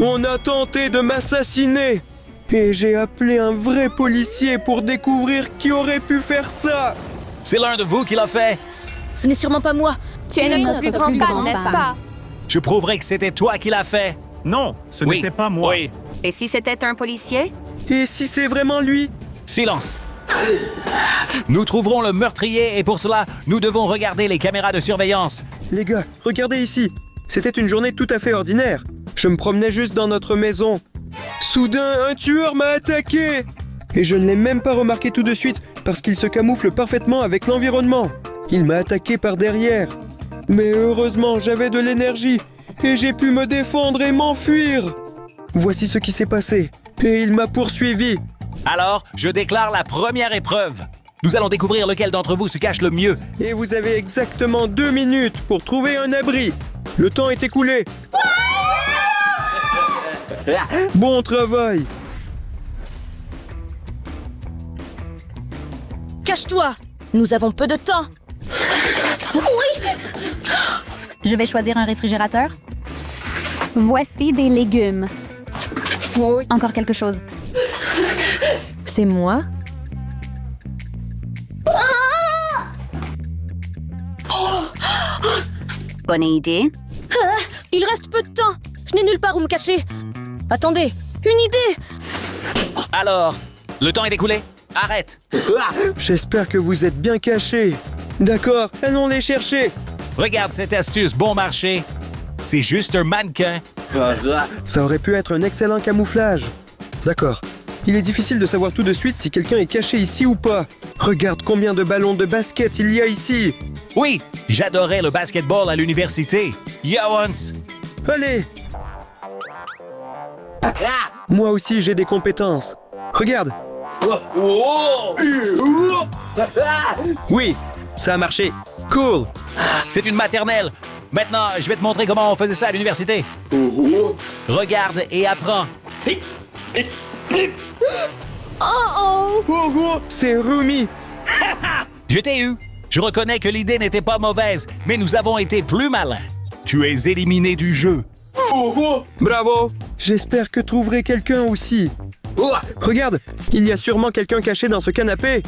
On a tenté de m'assassiner. Et j'ai appelé un vrai policier pour découvrir qui aurait pu faire ça. C'est l'un de vous qui l'a fait. Ce n'est sûrement pas moi. Tu es notre plus grand fan, n'est-ce pas? Je prouverai que c'était toi qui l'as fait. Non, ce Oui. n'était pas moi. Oui. Et si c'était un policier? Et si c'est vraiment lui? Silence. Nous trouverons le meurtrier et pour cela, nous devons regarder les caméras de surveillance. Les gars, regardez ici. C'était une journée tout à fait ordinaire. Je me promenais juste dans notre maison. Soudain, un tueur m'a attaqué. Et je ne l'ai même pas remarqué tout de suite parce qu'il se camoufle parfaitement avec l'environnement. Il m'a attaqué par derrière. Mais heureusement, j'avais de l'énergie et j'ai pu me défendre et m'enfuir. Voici ce qui s'est passé. Et il m'a poursuivi. Alors, je déclare la première épreuve. Nous allons découvrir lequel d'entre vous se cache le mieux. Et vous avez exactement 2 minutes pour trouver un abri. Le temps est écoulé. Bon travail. Cache-toi. Nous avons peu de temps. Je vais choisir un réfrigérateur. Voici des légumes. Encore quelque chose. C'est moi. Bonne idée. Il reste peu de temps. Je n'ai nulle part où me cacher. Attendez, une idée. Alors, le temps est écoulé. Arrête. J'espère que vous êtes bien cachés. D'accord, allons les chercher. Regarde cette astuce bon marché. C'est juste un mannequin. Ça aurait pu être un excellent camouflage. D'accord. Il est difficile de savoir tout de suite si quelqu'un est caché ici ou pas. Regarde combien de ballons de basket il y a ici. Oui, j'adorais le basketball à l'université. Once. Allez. Moi aussi, j'ai des compétences. Regarde. Oui, ça a marché. Cool. C'est une maternelle. Maintenant, je vais te montrer comment on faisait ça à l'université. Regarde et apprends. C'est Rumi. Je t'ai eu. Je reconnais que l'idée n'était pas mauvaise, mais nous avons été plus malins. Tu es éliminé du jeu. Bravo. J'espère que trouverai quelqu'un aussi. Regarde, il y a sûrement quelqu'un caché dans ce canapé.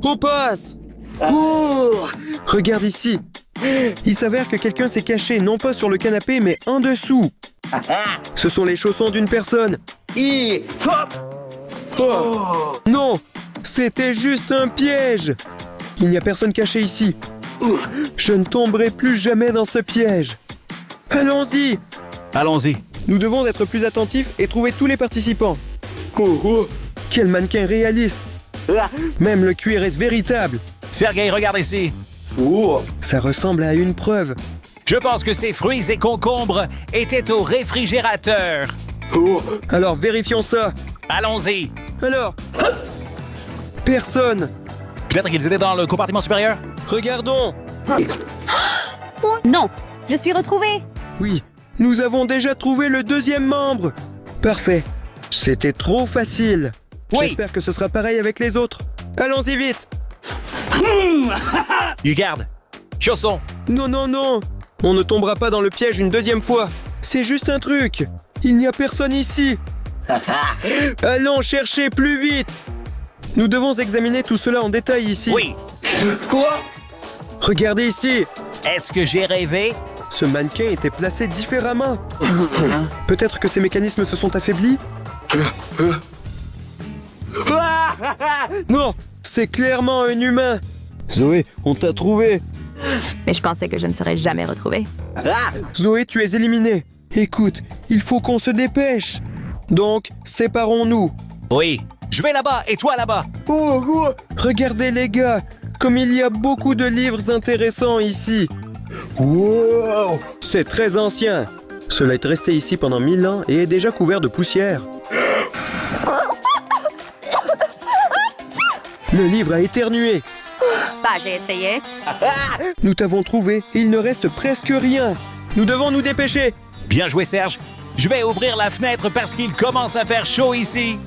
On passe. Regarde ici. Il s'avère que quelqu'un s'est caché non pas sur le canapé, mais en dessous. Ce sont les chaussons d'une personne. Non, c'était juste un piège. Il n'y a personne caché ici. Je ne tomberai plus jamais dans ce piège. Allons-y. Allons-y. Nous devons être plus attentifs et trouver tous les participants. Quel mannequin réaliste. Même le cuir est véritable. Sergei, regarde ici. Ça ressemble à une preuve. Je pense que ces fruits et concombres étaient au réfrigérateur. Alors vérifions ça. Allons-y. Alors, personne. Peut-être qu'ils étaient dans le compartiment supérieur? Regardons. Non, je suis retrouvée. Oui, nous avons déjà trouvé le 2e membre. Parfait. C'était trop facile. Oui. J'espère que ce sera pareil avec les autres. Allons-y vite. Regarde. Chaussons. Non, non, non. On ne tombera pas dans le piège une 2e fois. C'est juste un truc. Il n'y a personne ici. Allons chercher plus vite. Nous devons examiner tout cela en détail ici. Oui. Regardez ici. Est-ce que j'ai rêvé? Ce mannequin était placé différemment. Peut-être que ses mécanismes se sont affaiblis. Non, c'est clairement un humain. Zoé, on t'a trouvé. Mais je pensais que je ne serais jamais retrouvée. Zoé, tu es éliminée. Écoute, il faut qu'on se dépêche. Donc, séparons-nous. Oui. Je vais là-bas et toi là-bas. Regardez les gars, comme il y a beaucoup de livres intéressants ici. Wow, c'est très ancien. Cela est resté ici pendant 1000 ans et est déjà couvert de poussière. Le livre a éternué. Bah, j'ai essayé. Nous t'avons trouvé et il ne reste presque rien. Nous devons nous dépêcher. Bien joué, Serge. Je vais ouvrir la fenêtre parce qu'il commence à faire chaud ici.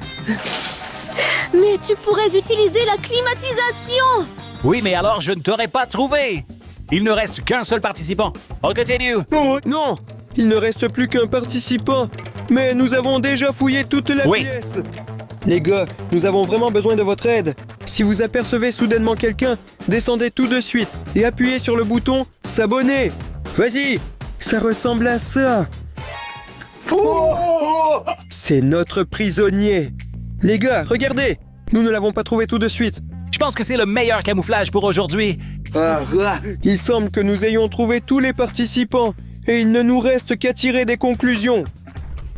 Mais tu pourrais utiliser la climatisation. Oui, mais alors je ne t'aurais pas trouvé. Il ne reste qu'un seul participant. On continue. Non, Il ne reste plus qu'un participant. Mais nous avons déjà fouillé toute la Oui. pièce. Les gars, nous avons vraiment besoin de votre aide. Si vous apercevez soudainement quelqu'un, descendez tout de suite et appuyez sur le bouton « S'abonner ». Vas-y, ça ressemble à ça. C'est notre prisonnier. Les gars, regardez. Nous ne l'avons pas trouvé tout de suite. Je pense que c'est le meilleur camouflage pour aujourd'hui. Il semble que nous ayons trouvé tous les participants et il ne nous reste qu'à tirer des conclusions.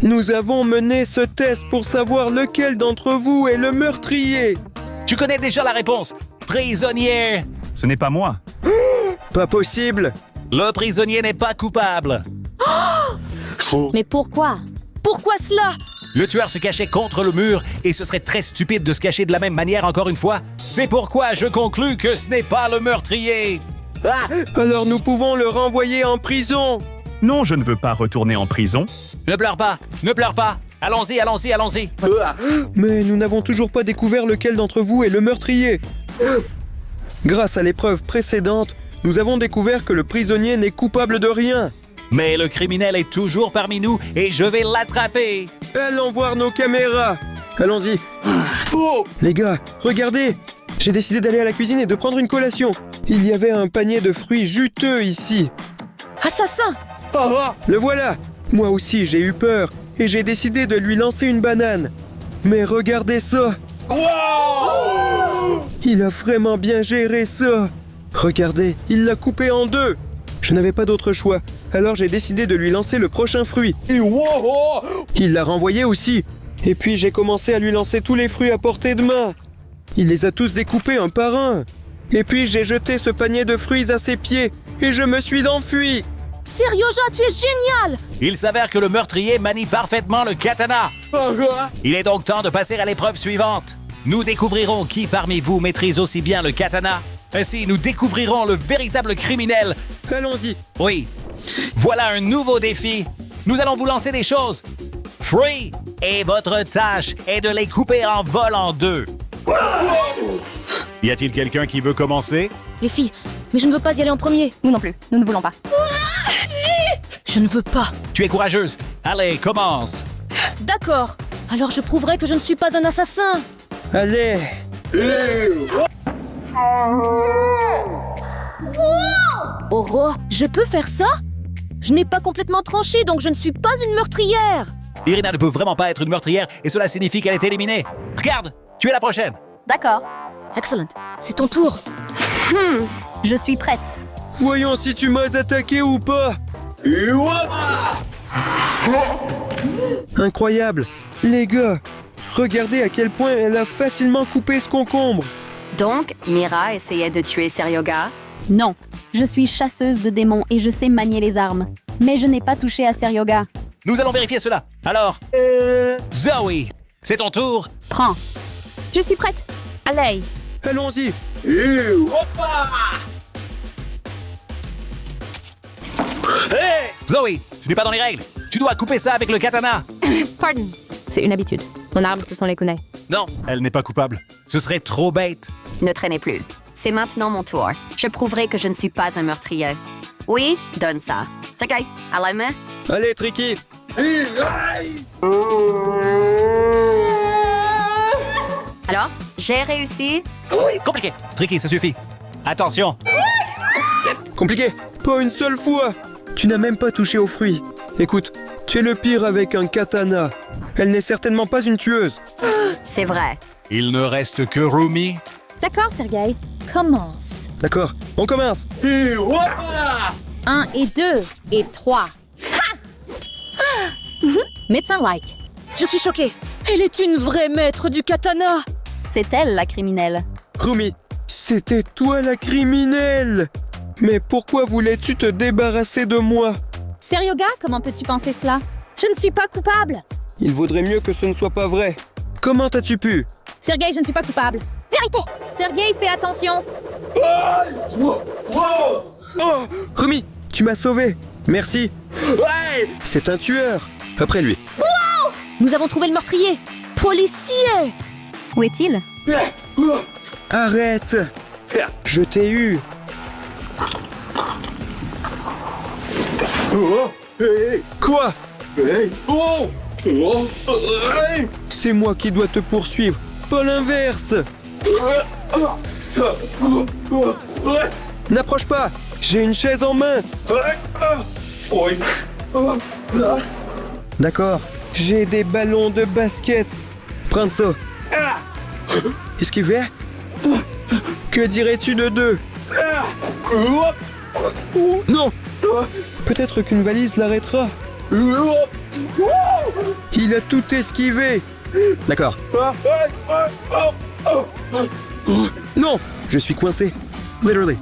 Nous avons mené ce test pour savoir lequel d'entre vous est le meurtrier. Tu connais déjà la réponse. Prisonnier. Ce n'est pas moi. Pas possible. Le prisonnier n'est pas coupable. Mais pourquoi? Pourquoi cela? Le tueur se cachait contre le mur et ce serait très stupide de se cacher de la même manière encore une fois. C'est pourquoi je conclus que ce n'est pas le meurtrier. Alors nous pouvons le renvoyer en prison. Non, je ne veux pas retourner en prison. Ne pleure pas, ne pleure pas. Allons-y, allons-y, allons-y. Mais nous n'avons toujours pas découvert lequel d'entre vous est le meurtrier. Grâce à l'épreuve précédente, nous avons découvert que le prisonnier n'est coupable de rien. Mais le criminel est toujours parmi nous et je vais l'attraper. Allons voir nos caméras. Allons-y. Les gars, regardez. J'ai décidé d'aller à la cuisine et de prendre une collation. Il y avait un panier de fruits juteux ici. Assassin! Le voilà. Moi aussi, j'ai eu peur et j'ai décidé de lui lancer une banane. Mais regardez ça. Il a vraiment bien géré ça. Regardez, il l'a coupé en deux. Je n'avais pas d'autre choix, alors j'ai décidé de lui lancer le prochain fruit. Il l'a renvoyé aussi. Et puis j'ai commencé à lui lancer tous les fruits à portée de main. Il les a tous découpés un par un. Et puis j'ai jeté ce panier de fruits à ses pieds et je me suis enfui. Serioja, tu es génial! Il s'avère que le meurtrier manie parfaitement le katana. Il est donc temps de passer à l'épreuve suivante. Nous découvrirons qui parmi vous maîtrise aussi bien le katana. Ainsi, nous découvrirons le véritable criminel. Allons-y. Oui. Voilà un nouveau défi. Nous allons vous lancer des choses. Free. Et votre tâche est de les couper en vol en deux. Y a-t-il quelqu'un qui veut commencer? Les filles, mais je ne veux pas y aller en premier. Nous non plus, nous ne voulons pas. Je ne veux pas. Tu es courageuse. Allez, commence. D'accord. Alors je prouverai que je ne suis pas un assassin. Allez. Oh, je peux faire ça? Je n'ai pas complètement tranché, donc je ne suis pas une meurtrière. Irina ne peut vraiment pas être une meurtrière et cela signifie qu'elle est éliminée. Regarde, tu es la prochaine. D'accord, Excellent. C'est ton tour. je suis prête. Voyons si tu m'as attaqué ou pas. Incroyable. Les gars, regardez à quel point elle a facilement coupé ce concombre. Donc, Mira essayait de tuer Seryoga. Non, je suis chasseuse de démons et je sais manier les armes. Mais je n'ai pas touché à Seryoga. Nous allons vérifier cela. Alors, Zoe, c'est ton tour. Prends. Je suis prête. Allez. Allons-y. Zoe, ce n'est pas dans les règles. Tu dois couper ça avec le katana. Pardon. C'est une habitude. Mon arme, ce sont les kunai. Non, elle n'est pas coupable. Ce serait trop bête. Ne traînez plus. C'est maintenant mon tour. Je prouverai que je ne suis pas un meurtrier. Oui, donne ça. C'est ok. À la main. Allez, Tricky. Alors, j'ai réussi. Compliqué. Tricky, ça suffit. Attention. Compliqué. Pas une seule fois. Tu n'as même pas touché aux fruits. Écoute, tu es le pire avec un katana. Elle n'est certainement pas une tueuse. C'est vrai. Il ne reste que Rumi. D'accord, Sergei. Commence. D'accord, on commence. 1 et 2 et 3. Médecin-like. Je suis choquée. Elle est une vraie maître du katana. C'est elle la criminelle. Rumi, c'était toi la criminelle. Mais pourquoi voulais-tu te débarrasser de moi? Seryoga, comment peux-tu penser cela? Je ne suis pas coupable. Il vaudrait mieux que ce ne soit pas vrai. Comment as-tu pu? Sergei, je ne suis pas coupable. Vérité. Sergei, fais attention. Rumi, tu m'as sauvé. Merci. C'est un tueur. Après lui. Nous avons trouvé le meurtrier. Policier. Où est-il? Arrête. Je t'ai eu. Quoi? C'est moi qui dois te poursuivre, pas l'inverse. N'approche pas, j'ai une chaise en main. D'accord, j'ai des ballons de basket. Prends ça. Esquiver? Que dirais-tu de 2? Non! Peut-être qu'une valise l'arrêtera. Il a tout esquivé. D'accord. Non! Je suis coincé. Literally.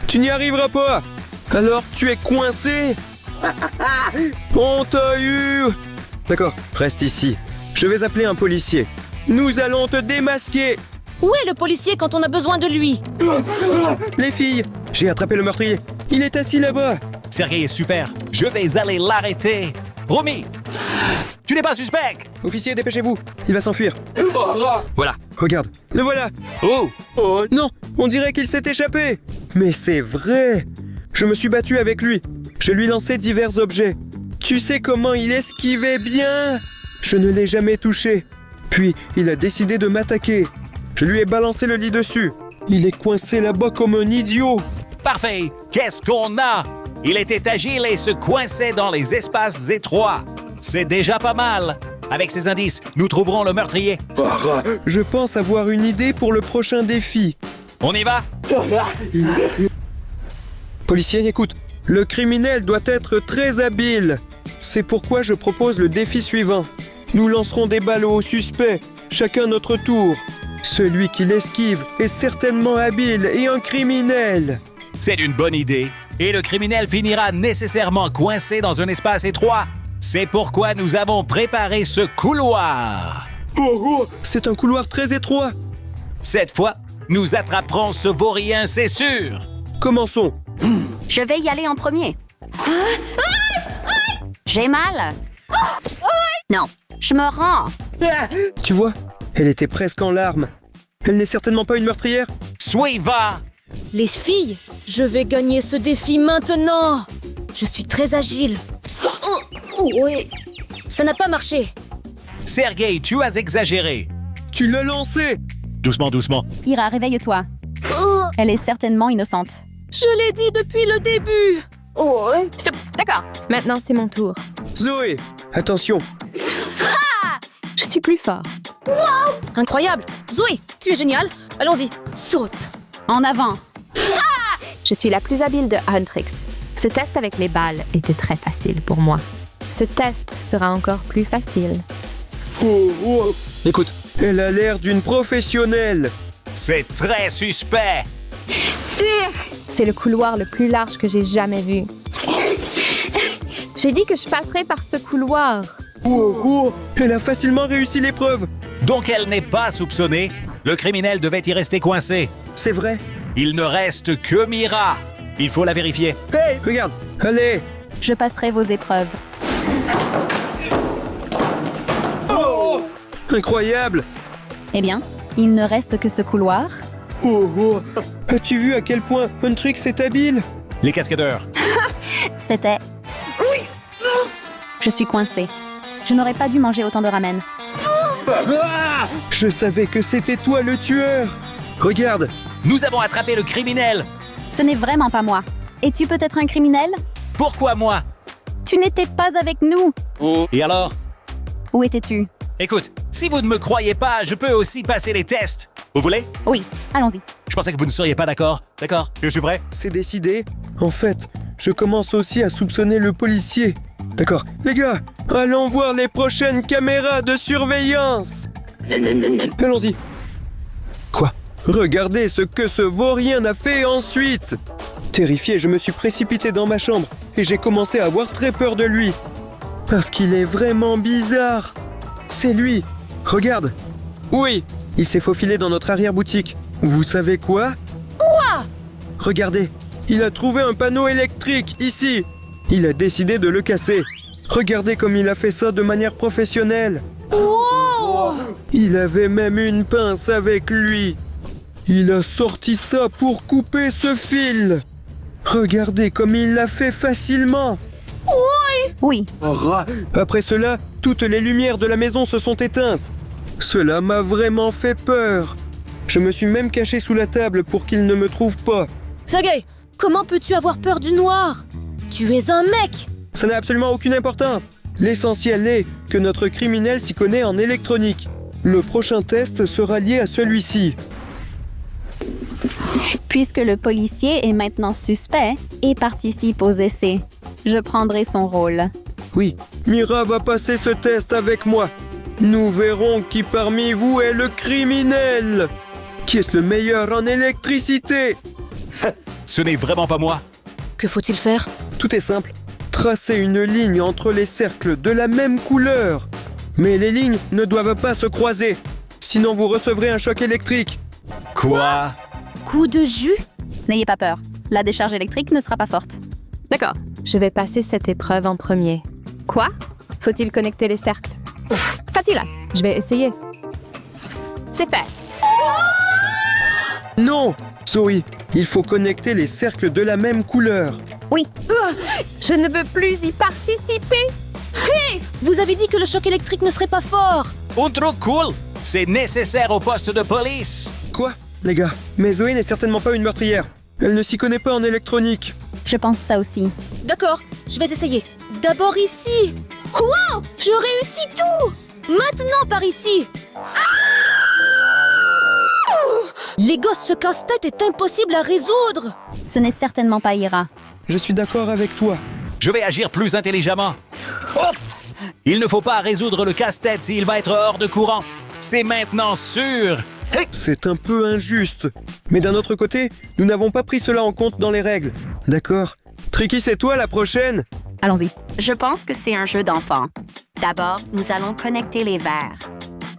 Tu n'y arriveras pas. Alors tu es coincé. On t'a eu. D'accord, reste ici. Je vais appeler un policier. Nous allons te démasquer. Où est le policier quand on a besoin de lui? Les filles, j'ai attrapé le meurtrier. Il est assis là-bas. Sergei est super. Je vais aller l'arrêter. Romy, tu n'es pas suspect. Officier, dépêchez-vous. Il va s'enfuir. Voilà, regarde. Le voilà. Oh, Oh non, on dirait qu'il s'est échappé. Mais c'est vrai. Je me suis battu avec lui. Je lui lançais divers objets. Tu sais comment il esquivait bien? Je ne l'ai jamais touché. Puis, il a décidé de m'attaquer. Je lui ai balancé le lit dessus. Il est coincé là-bas comme un idiot. parfait. Qu'est-ce qu'on a? Il était agile et se coinçait dans les espaces étroits. C'est déjà pas mal. Avec ces indices, nous trouverons le meurtrier. Je pense avoir une idée pour le prochain défi. On y va? Policier, écoute. Le criminel doit être très habile. C'est pourquoi je propose le défi suivant. Nous lancerons des ballots au suspect, chacun notre tour. Celui qui l'esquive est certainement habile et un criminel. C'est une bonne idée. Et le criminel finira nécessairement coincé dans un espace étroit. C'est pourquoi nous avons préparé ce couloir. C'est un couloir très étroit. Cette fois, nous attraperons ce vaurien, c'est sûr. Commençons. Je vais y aller en premier. J'ai mal. Non, je me rends. Tu vois, elle était presque en larmes. Elle n'est certainement pas une meurtrière. Suivant. Les filles, je vais gagner ce défi maintenant. Je suis très agile. Oui. Ça n'a pas marché. Sergei, tu as exagéré. Tu l'as lancé. Doucement, doucement. Ira, réveille-toi. Elle est certainement innocente. Je l'ai dit depuis le début. Stop, d'accord. Maintenant, c'est mon tour. Zoé, attention. Je suis plus fort. Incroyable. Zoé, tu es géniale. Allons-y, saute. En avant. Je suis la plus habile de Huntrix. Ce test avec les balles était très facile pour moi. Ce test sera encore plus facile. Écoute, elle a l'air d'une professionnelle. C'est très suspect. C'est le couloir le plus large que j'ai jamais vu. J'ai dit que je passerais par ce couloir. Elle a facilement réussi l'épreuve. Donc elle n'est pas soupçonnée. Le criminel devait y rester coincé. C'est vrai. Il ne reste que Mira. Il faut la vérifier. Hey, regarde. Allez. Je passerai vos épreuves. Incroyable. Eh bien, il ne reste que ce couloir. As-tu vu à quel point Huntrix est habile? Les cascadeurs. C'était... Je suis coincée. Je n'aurais pas dû manger autant de ramen. Je savais que c'était toi le tueur. Regarde. Nous avons attrapé le criminel. Ce n'est vraiment pas moi. Es-tu peut-être un criminel? Pourquoi moi? Tu n'étais pas avec nous. Et alors? Où étais-tu? Écoute, si vous ne me croyez pas, je peux aussi passer les tests. Vous voulez? Oui, allons-y. Je pensais que vous ne seriez pas d'accord. D'accord, je suis prêt. C'est décidé. En fait, je commence aussi à soupçonner le policier. D'accord. Les gars, allons voir les prochaines caméras de surveillance. Allons-y. Quoi? Regardez ce que ce vaurien a fait ensuite. Terrifié, je me suis précipité dans ma chambre et j'ai commencé à avoir très peur de lui. Parce qu'il est vraiment bizarre. C'est lui. Regarde. Oui, il s'est faufilé dans notre arrière-boutique. Vous savez quoi? Quoi? Regardez, il a trouvé un panneau électrique ici. Il a décidé de le casser. Regardez comme il a fait ça de manière professionnelle. Il avait même une pince avec lui. Il a sorti ça pour couper ce fil. Regardez comme il l'a fait facilement. Oui, Après cela, toutes les lumières de la maison se sont éteintes. Cela m'a vraiment fait peur. Je me suis même caché sous la table pour qu'il ne me trouve pas. Sergei, comment peux-tu avoir peur du noir? Tu es un mec! Ça n'a absolument aucune importance. L'essentiel est que notre criminel s'y connaît en électronique. Le prochain test sera lié à celui-ci. puisque le policier est maintenant suspect et participe aux essais. Je prendrai son rôle. Oui, Mira va passer ce test avec moi. Nous verrons qui parmi vous est le criminel. Qui est le meilleur en électricité? Ce n'est vraiment pas moi. Que faut-il faire? Tout est simple. Tracez une ligne entre les cercles de la même couleur. Mais les lignes ne doivent pas se croiser. Sinon vous recevrez un choc électrique. Quoi? Coup de jus? N'ayez pas peur. La décharge électrique ne sera pas forte. D'accord, je vais passer cette épreuve en premier. Quoi? Faut-il connecter les cercles? Facile, je vais essayer. C'est fait. Non, Zoé, il faut connecter les cercles de la même couleur. Oui, Je ne veux plus y participer. Vous avez dit que le choc électrique ne serait pas fort! Un truc cool! C'est nécessaire au poste de police! Quoi, les gars? Mais Zoé n'est certainement pas une meurtrière. Elle ne s'y connaît pas en électronique. je pense ça aussi. D'accord, je vais essayer. D'abord ici! Wow! Je réussis tout! Maintenant par ici! Les gosses, ce casse-tête est impossible à résoudre! Ce n'est certainement pas Ira. Je suis d'accord avec toi. Je vais agir plus intelligemment. Oh! Il ne faut pas résoudre le casse-tête s'il va être hors de courant. C'est maintenant sûr! C'est un peu injuste. Mais d'un autre côté, nous n'avons pas pris cela en compte dans les règles. D'accord. Tricky, c'est toi la prochaine? Allons-y. Je pense que c'est un jeu d'enfant. D'abord, nous allons connecter les verts.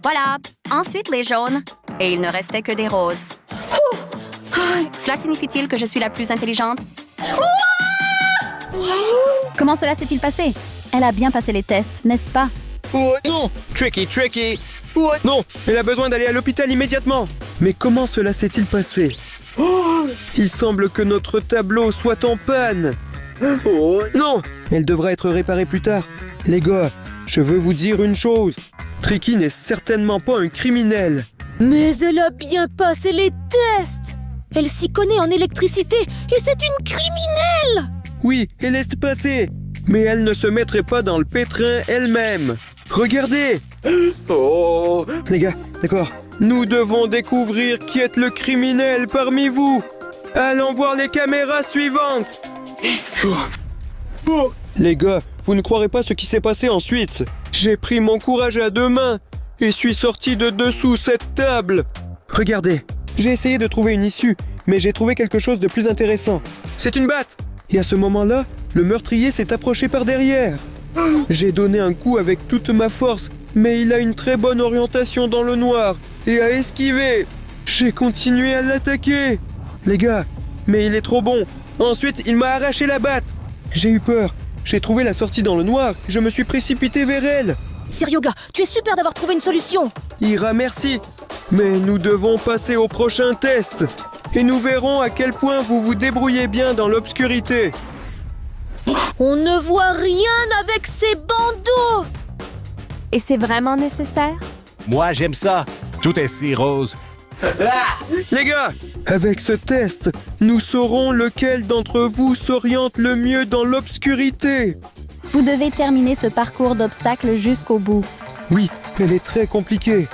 Voilà. Ensuite, les jaunes. Et il ne restait que des roses. Cela signifie-t-il que je suis la plus intelligente? Comment cela s'est-il passé? Elle a bien passé les tests, n'est-ce pas? Oh non! Tricky, Tricky! Oh non! Elle a besoin d'aller à l'hôpital immédiatement! Mais comment cela s'est-il passé? Il semble que notre tableau soit en panne! Oh non! Elle devra être réparée plus tard. Les gars, je veux vous dire une chose. Tricky n'est certainement pas un criminel. Mais elle a bien passé les tests! Elle s'y connaît en électricité et c'est une criminelle! Oui, elle laisse passer. Mais elle ne se mettrait pas dans le pétrin elle-même. Regardez! Oh! Les gars, d'accord. Nous devons découvrir qui est le criminel parmi vous. Allons voir les caméras suivantes. Les gars, vous ne croirez pas ce qui s'est passé ensuite. J'ai pris mon courage à deux mains et suis sorti de dessous cette table. Regardez, j'ai essayé de trouver une issue, mais j'ai trouvé quelque chose de plus intéressant. C'est une batte! Et à ce moment-là, le meurtrier s'est approché par derrière. J'ai donné un coup avec toute ma force, mais il a une très bonne orientation dans le noir et a esquivé. J'ai continué à l'attaquer. Les gars, mais il est trop bon. Ensuite, il m'a arraché la batte. J'ai eu peur. J'ai trouvé la sortie dans le noir. Je me suis précipité vers elle. Siryoga, tu es super d'avoir trouvé une solution! Ira, merci. Mais nous devons passer au prochain test. Et nous verrons à quel point vous vous débrouillez bien dans l'obscurité. On ne voit rien avec ces bandeaux! Et c'est vraiment nécessaire? Moi, j'aime ça. Tout est si rose. Les gars, avec ce test, nous saurons lequel d'entre vous s'oriente le mieux dans l'obscurité. Vous devez terminer ce parcours d'obstacles jusqu'au bout. Oui, elle est très compliquée.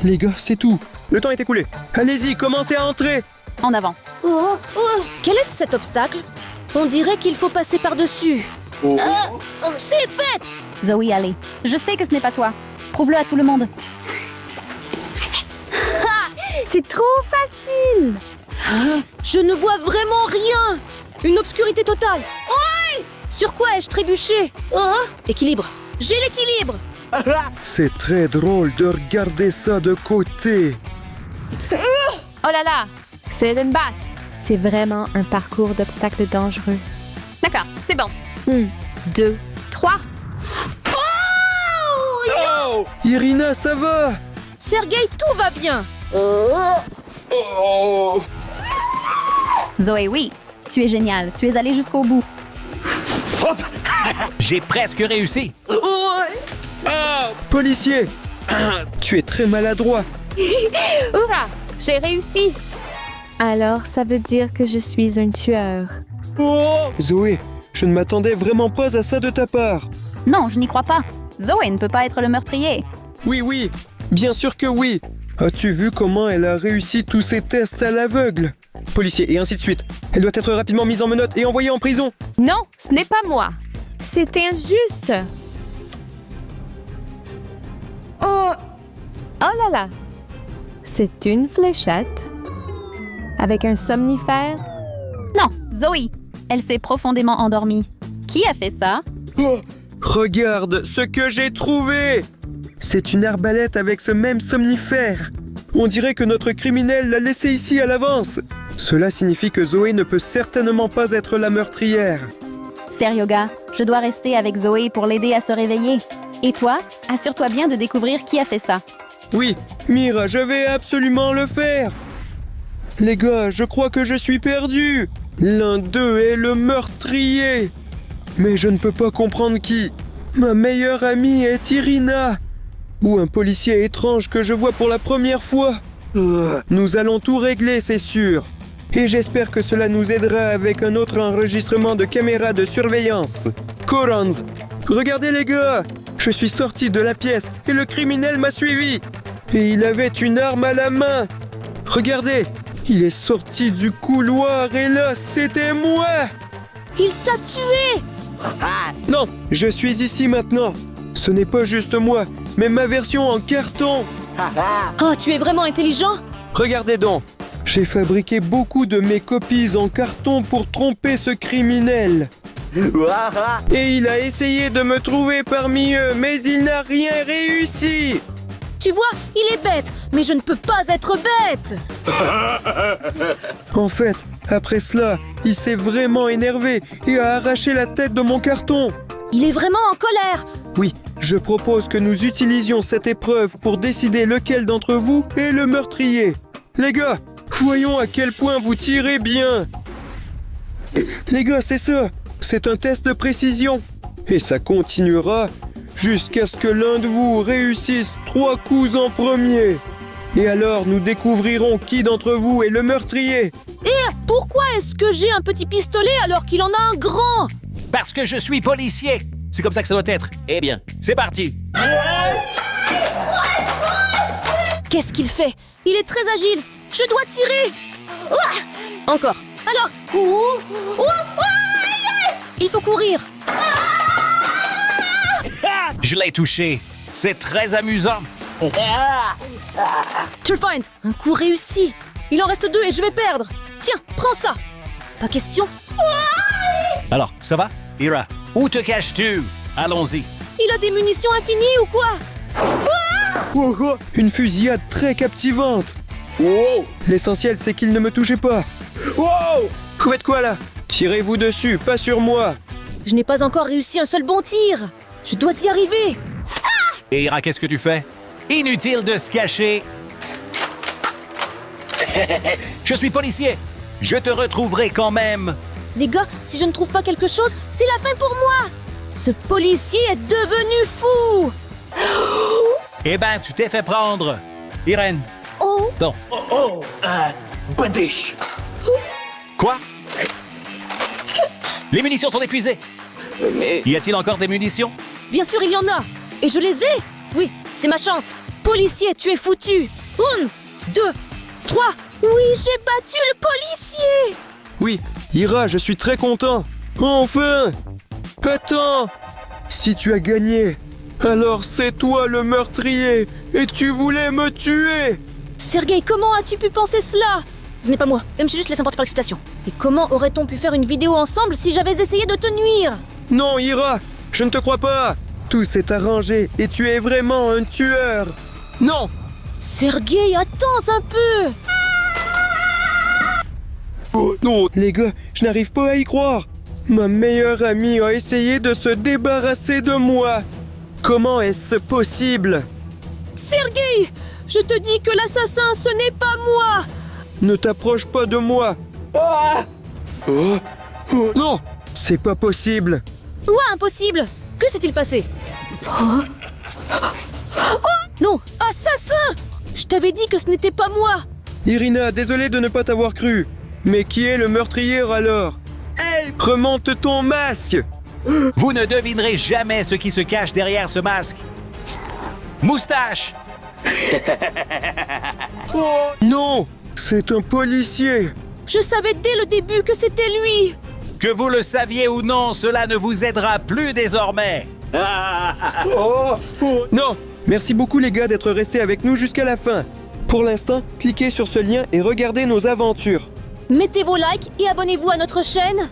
Les gars, c'est tout. Le temps est écoulé. Allez-y, commencez à entrer. En avant. Quel est cet obstacle? On dirait qu'il faut passer par-dessus. C'est fait! Zoé, allez. Je sais que ce n'est pas toi. Prouve-le à tout le monde. C'est trop facile! Je ne vois vraiment rien! Une obscurité totale! Oui! Sur quoi ai-je trébuché? Équilibre! J'ai l'équilibre! C'est très drôle de regarder ça de côté. Oh là là! C'est une batte! C'est vraiment un parcours d'obstacles dangereux. D'accord, c'est bon. 2, 3. Irina, ça va? Sergueï, tout va bien. Zoé, oui. Tu es génial. Tu es allé jusqu'au bout. J'ai presque réussi. Policier, tu es très maladroit. Hurrah! J'ai réussi! Alors, ça veut dire que je suis un tueur. Zoé, je ne m'attendais vraiment pas à ça de ta part. Non, je n'y crois pas. Zoé ne peut pas être le meurtrier. Oui, bien sûr que oui. As-tu vu comment elle a réussi tous ces tests à l'aveugle? Policier, et ainsi de suite. Elle doit être rapidement mise en menottes et envoyée en prison. Non, ce n'est pas moi. C'est injuste. Oh là là. C'est une fléchette avec un somnifère. Non, Zoé. Elle s'est profondément endormie. Qui a fait ça? Regarde ce que j'ai trouvé! C'est une arbalète avec ce même somnifère. On dirait que notre criminel l'a laissé ici à l'avance. Cela signifie que Zoé ne peut certainement pas être la meurtrière. Seryoga, je dois rester avec Zoé pour l'aider à se réveiller. Et toi, assure-toi bien de découvrir qui a fait ça. Oui, Mira, je vais absolument le faire. Les gars, je crois que je suis perdu. L'un d'eux est le meurtrier. Mais je ne peux pas comprendre qui. Ma meilleure amie est Irina. Ou un policier étrange que je vois pour la première fois. Nous allons tout régler, c'est sûr. Et j'espère que cela nous aidera avec un autre enregistrement de caméra de surveillance. Corans, regardez les gars. Je suis sorti de la pièce et le criminel m'a suivi. Et il avait une arme à la main. Regardez, il est sorti du couloir et là, c'était moi. Il t'a tué. Non, je suis ici maintenant. Ce n'est pas juste moi, mais ma version en carton. Oh, tu es vraiment intelligent. Regardez donc, j'ai fabriqué beaucoup de mes copies en carton pour tromper ce criminel. Et il a essayé de me trouver parmi eux, mais il n'a rien réussi. Tu vois, il est bête, mais je ne peux pas être bête. En fait, après cela, il s'est vraiment énervé et a arraché la tête de mon carton. Il est vraiment en colère. Oui, je propose que nous utilisions cette épreuve pour décider lequel d'entre vous est le meurtrier. Les gars, voyons à quel point vous tirez bien. Les gars, c'est ça. C'est un test de précision. Et ça continuera jusqu'à ce que l'un de vous réussisse 3 coups en premier. Et alors, nous découvrirons qui d'entre vous est le meurtrier. Pourquoi est-ce que j'ai un petit pistolet alors qu'il en a un grand? Parce que je suis policier. C'est comme ça que ça doit être. Eh bien, c'est parti. Qu'est-ce qu'il fait? Il est très agile. Je dois tirer. Encore. Alors. Il faut courir. Je l'ai touché. C'est très amusant. Turfind, un coup réussi. Il en reste 2 et je vais perdre. Tiens, prends ça. Pas question. Alors, ça va? Ira, où te caches-tu? Allons-y. Il a des munitions infinies ou quoi? Une fusillade très captivante. L'essentiel, c'est qu'il ne me touchait pas. Vous faites quoi là? Tirez-vous dessus, pas sur moi. Je n'ai pas encore réussi un seul bon tir. Je dois y arriver. Et Ira, qu'est-ce que tu fais? Inutile de se cacher. Je suis policier. Je te retrouverai quand même. Les gars, si je ne trouve pas quelque chose, c'est la fin pour moi. Ce policier est devenu fou. Eh ben, tu t'es fait prendre. Irène. Oh. Non. Quoi? Les munitions sont épuisées. Y a-t-il encore des munitions? Bien sûr, il y en a. Et je les ai. Oui, c'est ma chance. Policier, tu es foutu. 1, 2, 3. Oui, j'ai battu le policier. Oui, Ira, je suis très content. Enfin! Attends! Si tu as gagné, alors c'est toi le meurtrier et tu voulais me tuer! Sergueï, comment as-tu pu penser cela? Ce n'est pas moi. Je me suis juste laissé emporter par l'excitation. Et comment aurait-on pu faire une vidéo ensemble si j'avais essayé de te nuire? Non, Ira, je ne te crois pas. Tout s'est arrangé et tu es vraiment un tueur. Non! Sergueï, attends un peu. Oh non, les gars, je n'arrive pas à y croire. Ma meilleure amie a essayé de se débarrasser de moi. Comment est-ce possible? Sergueï, je te dis que l'assassin, ce n'est pas moi. Ne t'approche pas de moi. Oh. Non, c'est pas possible. Ouah, impossible. Que s'est-il passé? Oh. Non, assassin! Je t'avais dit que ce n'était pas moi. Irina, désolé de ne pas t'avoir cru. Mais qui est le meurtrier alors? Hey, remonte ton masque. Vous ne devinerez jamais ce qui se cache derrière ce masque. Moustache! Non, c'est un policier. Je savais dès le début que c'était lui. Que vous le saviez ou non, cela ne vous aidera plus désormais. Non, merci beaucoup les gars d'être restés avec nous jusqu'à la fin. Pour l'instant, cliquez sur ce lien et regardez nos aventures. Mettez vos likes et abonnez-vous à notre chaîne.